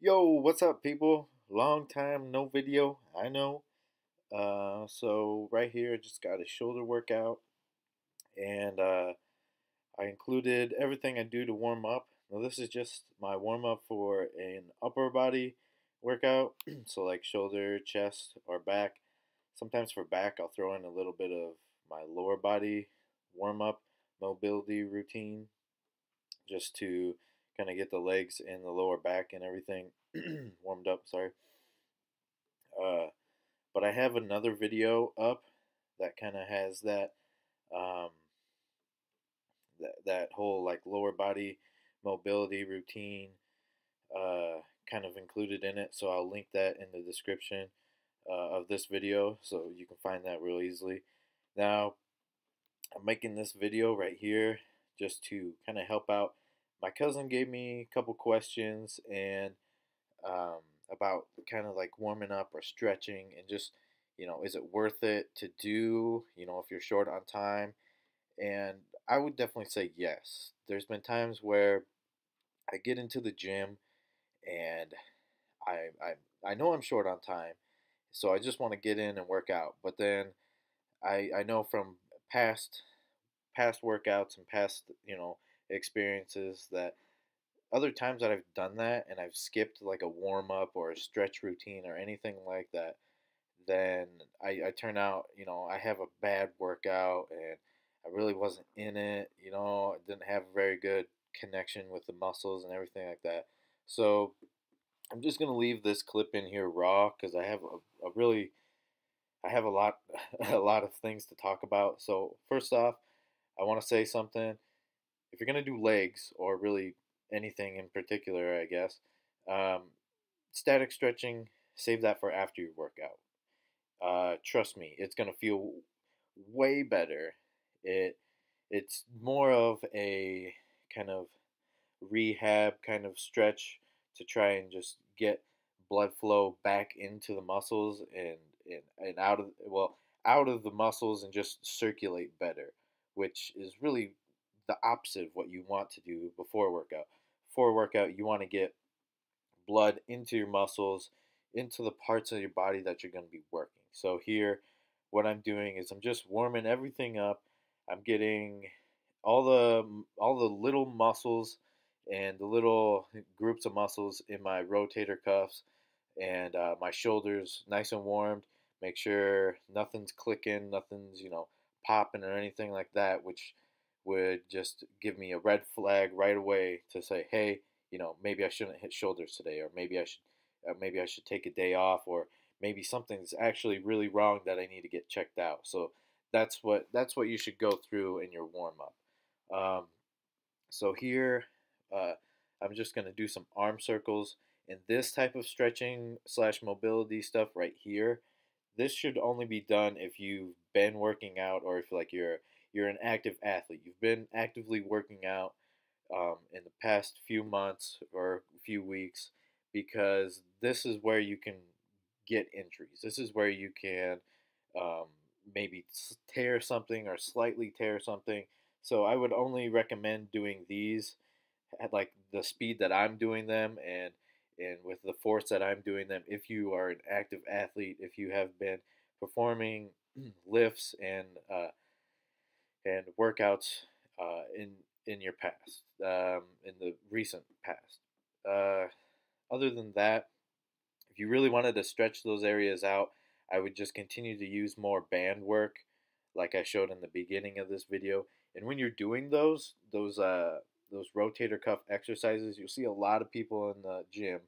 Yo, what's up, people? Long time no video, I know. So right here, I just got a shoulder workout, and I included everything I do to warm up. Now, this is just my warm up for an upper body workout, so like shoulder, chest, or back. Sometimes for back, I'll throw in a little bit of my lower body warm up mobility routine just to kind of get the legs and the lower back and everything warmed up. Sorry. Uh, but I have another video up that kind of has um, that whole like lower body mobility routine kind of included in it. So I'll link that in the description of this video, so you can find that real easily. Now I'm making this video right here just to kind of help out. My cousin gave me a couple questions and um, about kind of like warming up or stretching and just, is it worth it to do, if you're short on time? And I would definitely say yes. There's been times where I get into the gym and I know I'm short on time, so I just want to get in and work out. But then I know from past past workouts and past experiences that other times that I've done that and I've skipped like a warm up or a stretch routine or anything like that, then I turn out, I have a bad workout and I really wasn't in it, I didn't have a very good connection with the muscles and everything like that. So I'm just gonna leave this clip in here raw because I have a really I have a lot a lot of things to talk about. So first off, I want to say something. If you're gonna do legs or really anything in particular, I guess, um, static stretching, save that for after your workout. Trust me, it's gonna feel way better. It's more of a kind of rehab kind of stretch to try and just get blood flow back into the muscles and out of, well, out of the muscles and just circulate better, which is really the opposite of what you want to do before a workout. Before a workout, you want to get blood into your muscles, into the parts of your body that you're going to be working. So here, what I'm doing is I'm just warming everything up. I'm getting all the little muscles and the little groups of muscles in my rotator cuffs and my shoulders nice and warmed. Make sure nothing's clicking, nothing's popping or anything like that, which would just give me a red flag right away to say, hey, maybe I shouldn't hit shoulders today, or maybe I should take a day off, or maybe something's actually really wrong that I need to get checked out. So that's what you should go through in your warm up. So here, uh, I'm just gonna do some arm circles and this type of stretching slash mobility stuff right here. This should only be done if you've been working out or if like you're an active athlete. You've been actively working out in the past few months or few weeks, because this is where you can get injuries. This is where you can um, maybe tear something or slightly tear something. So I would only recommend doing these at like the speed that I'm doing them and with the force that I'm doing them. If you are an active athlete, if you have been performing lifts and workouts in your past, in the recent past. Other than that, if you really wanted to stretch those areas out, I would just continue to use more band work, like I showed in the beginning of this video. And when you're doing those rotator cuff exercises, you'll see a lot of people in the gym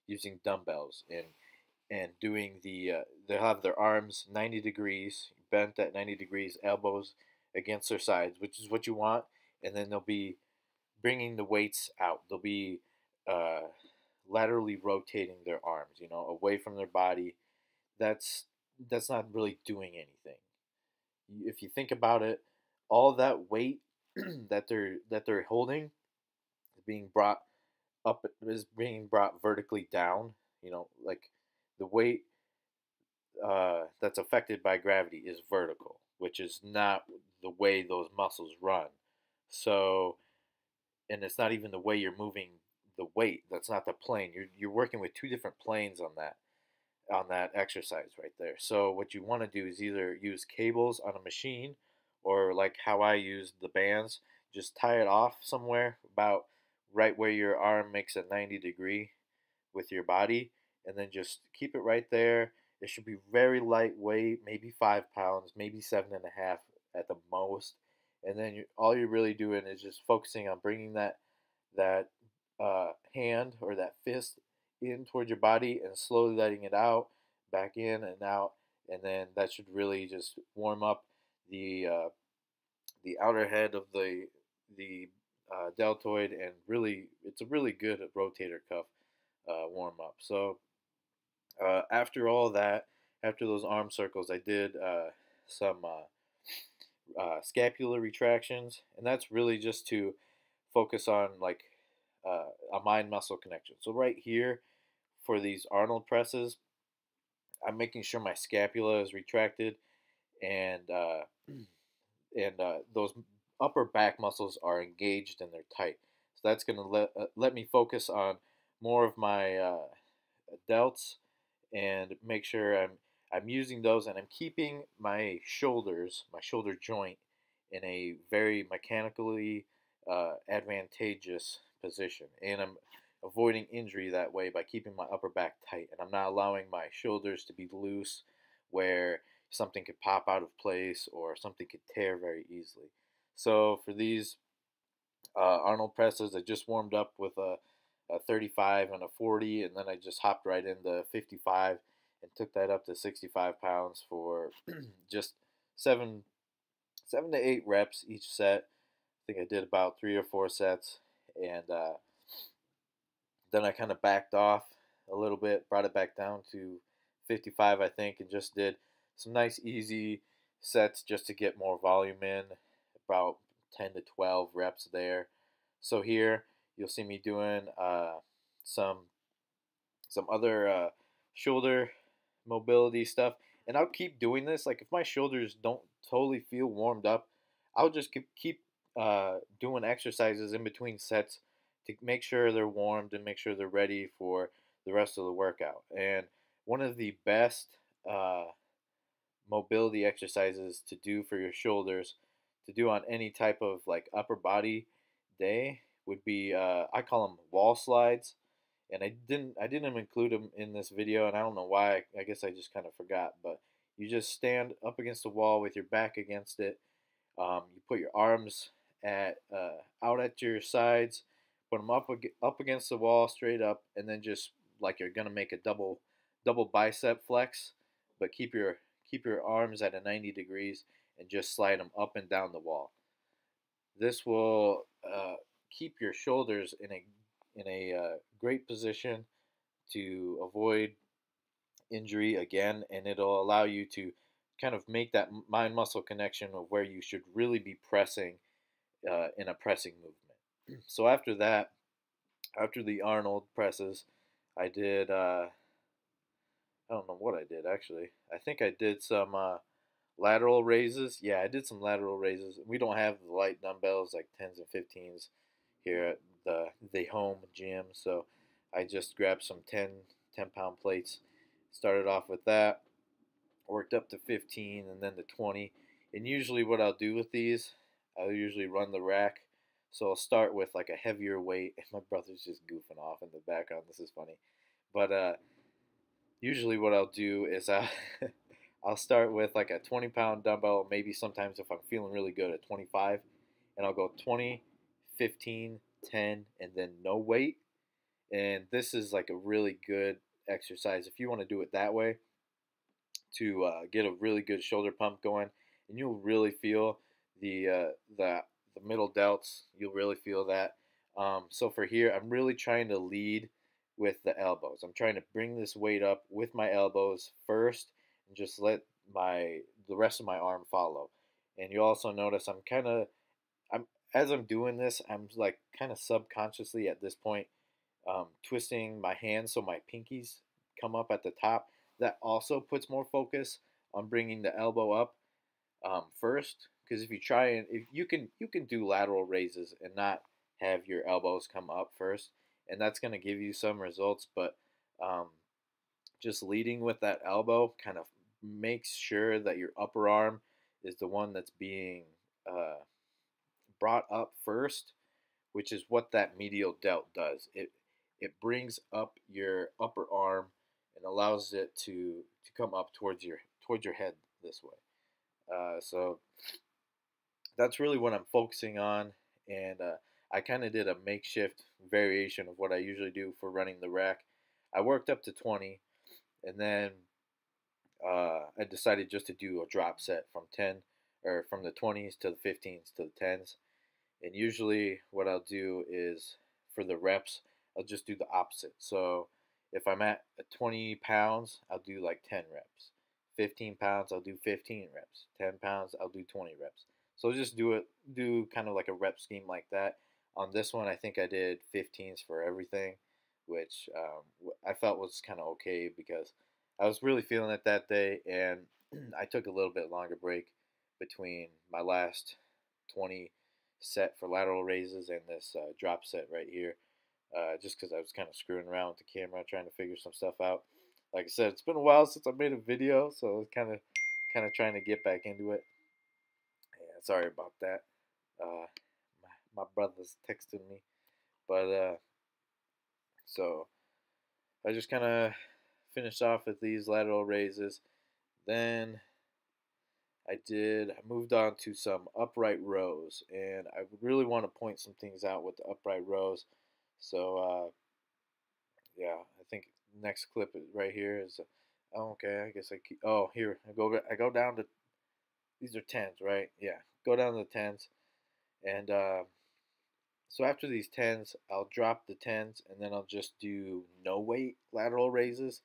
using dumbbells and doing they'll have their arms 90 degrees bent at 90 degrees, elbows against their sides, which is what you want, and then they'll be bringing the weights out. They'll be uh, laterally rotating their arms, away from their body. That's that's not really doing anything. If you think about it, all that weight that they're holding is being brought up, is being brought vertically down. Like the weight that's affected by gravity is vertical, which is not the way those muscles run. So, and it's not even the way you're moving the weight. That's not the plane. You're working with two different planes on that exercise right there. So what you want to do is either use cables on a machine, or like how I use the bands, just tie it off somewhere about right where your arm makes a 90 degree with your body, and then just keep it right there. It should be very lightweight, maybe 5 pounds, maybe 7.5 at the most. And then all you're really doing is just focusing on bringing that hand or that fist in towards your body and slowly letting it out, back in and out, and then that should really just warm up the outer head of the deltoid, and really it's a really good rotator cuff warm up. So after all that, after those arm circles, I did some scapular retractions, and that's really just to focus on like a mind muscle connection. So right here for these Arnold presses, I'm making sure my scapula is retracted, and those upper back muscles are engaged and they're tight. So that's going to let me focus on more of my delts, and make sure I'm using those, and I'm keeping my shoulders, my shoulder joint, in a very mechanically advantageous position, and I'm avoiding injury that way by keeping my upper back tight, and I'm not allowing my shoulders to be loose where something could pop out of place or something could tear very easily. So for these Arnold presses, I just warmed up with a 35 and a 40, and then I just hopped right into 55 and took that up to 65 pounds for just seven 7 to 8 reps each set. I think I did about 3 or 4 sets, and then I kind of backed off a little bit, brought it back down to 55, I think, and just did some nice easy sets just to get more volume in, about 10 to 12 reps there. So here you'll see me doing some other shoulder mobility stuff, and I'll keep doing this. Like if my shoulders don't totally feel warmed up, I'll just keep doing exercises in between sets to make sure they're warmed and make sure they're ready for the rest of the workout. And one of the best uh, mobility exercises to do for your shoulders, to do on any type of like upper body day, would be I call them wall slides, and I didn't include them in this video, and I don't know why. I guess I just kind of forgot. But you just stand up against the wall with your back against it. You put your arms out at your sides, put them up against the wall straight up, and then just like you're gonna make a double bicep flex, but keep your arms at a 90 degrees and just slide them up and down the wall. This will keep your shoulders in a great position to avoid injury again, and it'll allow you to kind of make that mind muscle connection of where you should really be pressing in a pressing movement. So after that, after the Arnold presses, I did I don't know what I did actually. I think I did some lateral raises. Yeah, I did some lateral raises. We don't have the light dumbbells like 10s and 15s here at the home gym, so I just grabbed some 10 pound plates. Started off with that, worked up to 15 and then to 20. And usually what I'll do with these, I'll usually run the rack. So I'll start with like a heavier weight. My brother's just goofing off in the background. This is funny. But usually what I'll do is I'll start with like a 20-pound dumbbell, maybe sometimes if I'm feeling really good at 25, and I'll go 20, 15, 10, and then no weight. And this is like a really good exercise if you want to do it that way, to get a really good shoulder pump going, and you'll really feel the the middle delts. You'll really feel that. So for here, I'm really trying to lead with the elbows. I'm trying to bring this weight up with my elbows first, and just let the rest of my arm follow. And you also notice I'm as I'm doing this, I'm like kind of subconsciously at this point twisting my hands so my pinkies come up at the top. That also puts more focus on bringing the elbow up first. Because if you try and if you can do lateral raises and not have your elbows come up first, and that's going to give you some results. But um, just leading with that elbow kind of makes sure that your upper arm is the one that's being uh, brought up first, which is what that medial delt does. It brings up your upper arm and allows it to come up towards your head this way. So that's really what I'm focusing on, and I kind of did a makeshift variation of what I usually do for running the rack. I worked up to 20, and then I decided just to do a drop set from 10 or from the 20s to the 15s to the 10s. And usually, what I'll do is for the reps, I'll just do the opposite. So if I'm at 20 pounds, I'll do like 10 reps. 15 pounds, I'll do 15 reps. 10 pounds, I'll do 20 reps. So just do kind of like a rep scheme like that. On this one, I think I did 15s for everything, which I felt was kind of okay because I was really feeling it that day, and I took a little bit longer break between my last 20 set for lateral raises and this drop set right here, just because I was kind of screwing around with the camera trying to figure some stuff out. Like I said, it's been a while since I made a video, so I was kind of trying to get back into it. Yeah, sorry about that. My brother's texting me, but so I just kind of finished off with these lateral raises. Then I moved on to some upright rows, and I really want to point some things out with the upright rows. So, yeah, I think next clip is right here is, oh, okay, I guess I keep, oh, here, I go down to, these are tens, right? Yeah, go down to the tens, and so after these tens, I'll drop the tens, and then I'll just do no weight lateral raises,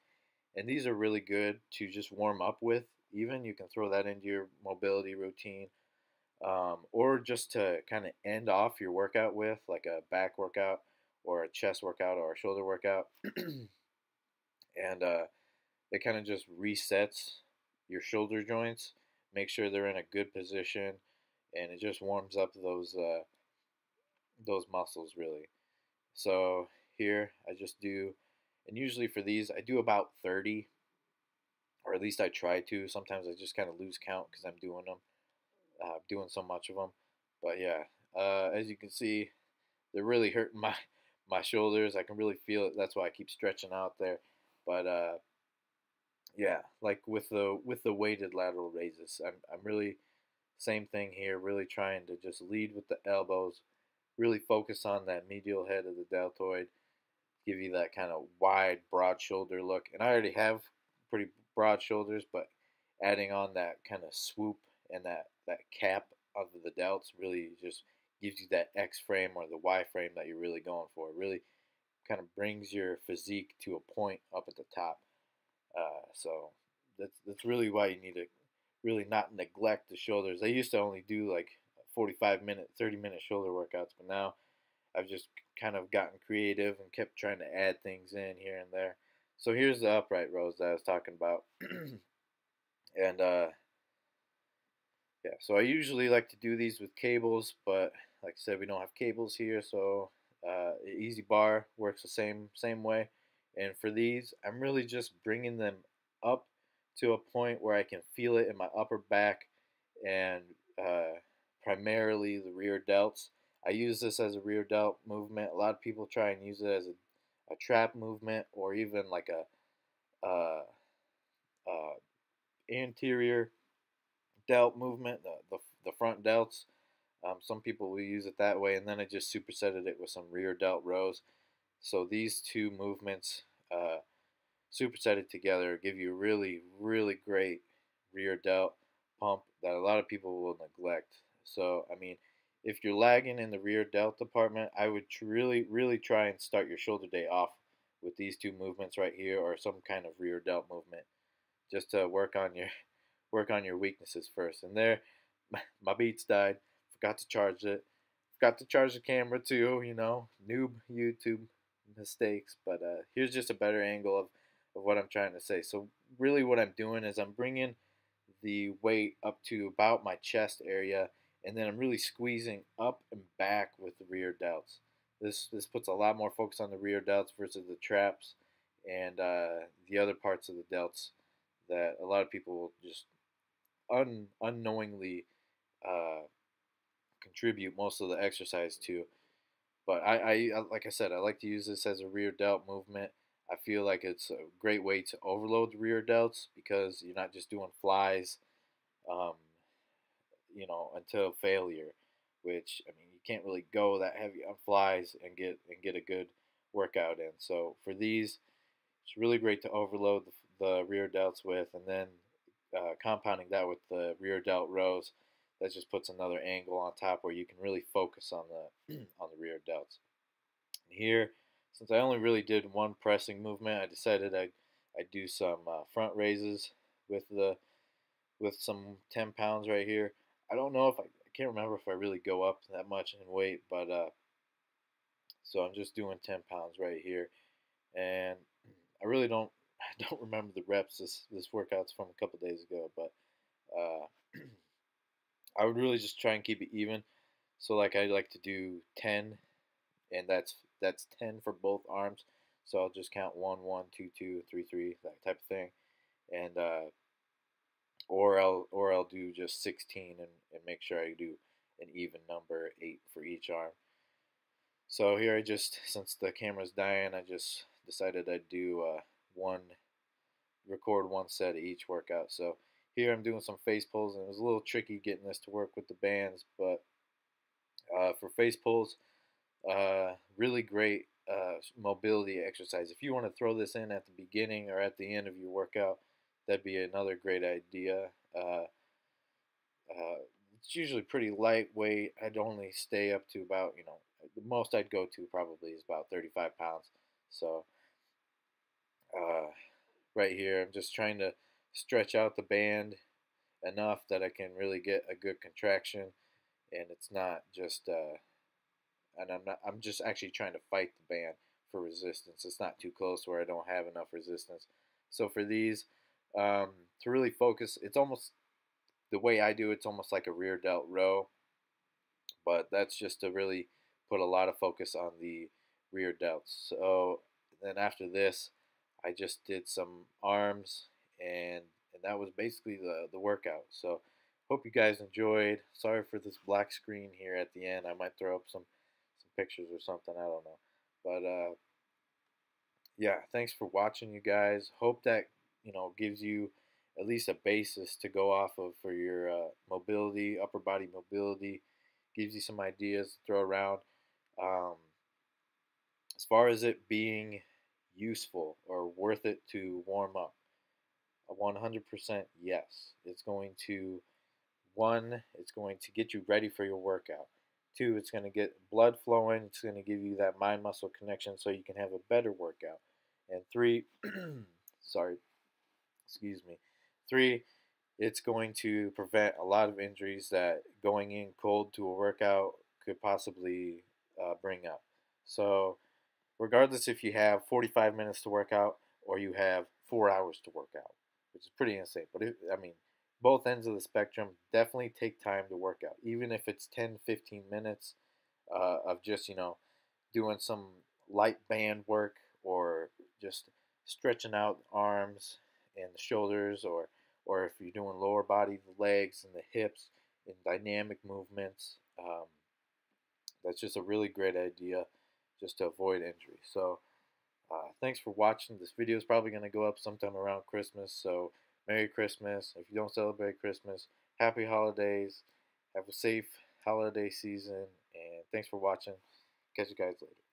and these are really good to just warm up with. Even you can throw that into your mobility routine, or just to kind of end off your workout with, like a back workout or a chest workout or a shoulder workout. And it kind of just resets your shoulder joints, make sure they're in a good position, and it just warms up those muscles really. So here I just do, and usually for these I do about 30, or at least I try to. Sometimes I just kind of lose count because I'm doing them, doing so much of them. But yeah, as you can see, they're really hurting my shoulders. I can really feel it. That's why I keep stretching out there. But yeah, like with the weighted lateral raises, I'm really same thing here. Really trying to just lead with the elbows. Really focus on that medial head of the deltoid. Give you that kind of wide, broad shoulder look. And I already have pretty broad shoulders, but adding on that kind of swoop and that cap of the delts really just gives you that X frame or the Y frame that you're really going for. It really kind of brings your physique to a point up at the top. So that's really why you need to really not neglect the shoulders. I used to only do like 45-minute, 30-minute shoulder workouts, but now I've just kind of gotten creative and kept trying to add things in here and there. So here's the upright rows that I was talking about. And yeah, so I usually like to do these with cables, but like I said, we don't have cables here, so Easy Bar works the same way. And for these, I'm really just bringing them up to a point where I can feel it in my upper back and primarily the rear delts. I use this as a rear delt movement. A lot of people try and use it as a trap movement or even like a anterior delt movement, the front delts. Some people will use it that way, and then I just supersetted it with some rear delt rows. So these two movements supersetted together give you really, really great rear delt pump that a lot of people will neglect. So, I mean, if you're lagging in the rear delt department, I would really, really try and start your shoulder day off with these two movements right here or some kind of rear delt movement just to work on your weaknesses first. And there, my beats died. Forgot to charge it. Forgot to charge the camera too. You know, noob YouTube mistakes. But here's just a better angle of what I'm trying to say. So really, what I'm doing is I'm bringing the weight up to about my chest area, and then I'm really squeezing up and back with the rear delts. This puts a lot more focus on the rear delts versus the traps and the other parts of the delts that a lot of people just unknowingly uh, contribute most of the exercise to. But like I said, I like to use this as a rear delt movement. I feel like it's a great way to overload the rear delts because you're not just doing flies, um, until failure. Which, I mean, you can't really go that heavy on flies and get a good workout in. So for these, it's really great to overload the rear delts with, and then compounding that with the rear delt rows. That just puts another angle on top where you can really focus on the on the rear delts. And here, since I only really did one pressing movement, I decided I'd do some front raises with some 10 pounds right here. I don't know if I can't remember if I really go up that much in weight, but so I'm just doing 10 pounds right here, and I really don't I don't remember the reps. This workout's from a couple days ago, but I would really just try and keep it even. So like I like to do 10, and that's 10 for both arms. So I'll just count 1, 1, 2, 2, 3, 3, that type of thing, and or I'll do just 16 and make sure I do an even number 8 for each arm. So here since the camera's dying, I just decided I'd do record one set of each workout. So here I'm doing some face pulls, and it was a little tricky getting this to work with the bands, but for face pulls, really great mobility exercise. If you want to throw this in at the beginning or at the end of your workout, that'd be another great idea. Uh, it's usually pretty lightweight. I'd only stay up to about, the most I'd go to probably is about 35 pounds. So uh, right here, I'm just trying to stretch out the band enough that I can really get a good contraction, and it's not just and I'm just actually trying to fight the band for resistance. It's not too close where I don't have enough resistance. So for these, to really focus, it's almost the way I do. It's almost like a rear delt row, but that's just to really put a lot of focus on the rear delts. So then after this, I just did some arms, and that was basically the workout. So hope you guys enjoyed. Sorry for this black screen here at the end. I might throw up some pictures or something. I don't know, but yeah, thanks for watching, you guys. Hope that gives you at least a basis to go off of for your mobility, upper body mobility. Gives you some ideas to throw around. Um, as far as it being useful or worth it to warm up, a 100% yes. It's going to, one, it's going to get you ready for your workout. Two, it's going to get blood flowing. It's going to give you that mind muscle connection so you can have a better workout. And three, sorry, excuse me. Three, it's going to prevent a lot of injuries that going in cold to a workout could possibly bring up. So, regardless if you have 45 minutes to work out or you have 4 hours to work out, which is pretty insane. But I mean, both ends of the spectrum, definitely take time to work out, even if it's 10, 15 minutes of just, doing some light band work or just stretching out the arms and the shoulders, or if you're doing lower body, the legs and the hips in dynamic movements. That's just a really great idea just to avoid injury. So thanks for watching. This video is probably going to go up sometime around Christmas. So Merry Christmas. If you don't celebrate Christmas, Happy Holidays. Have a safe holiday season. And thanks for watching. Catch you guys later.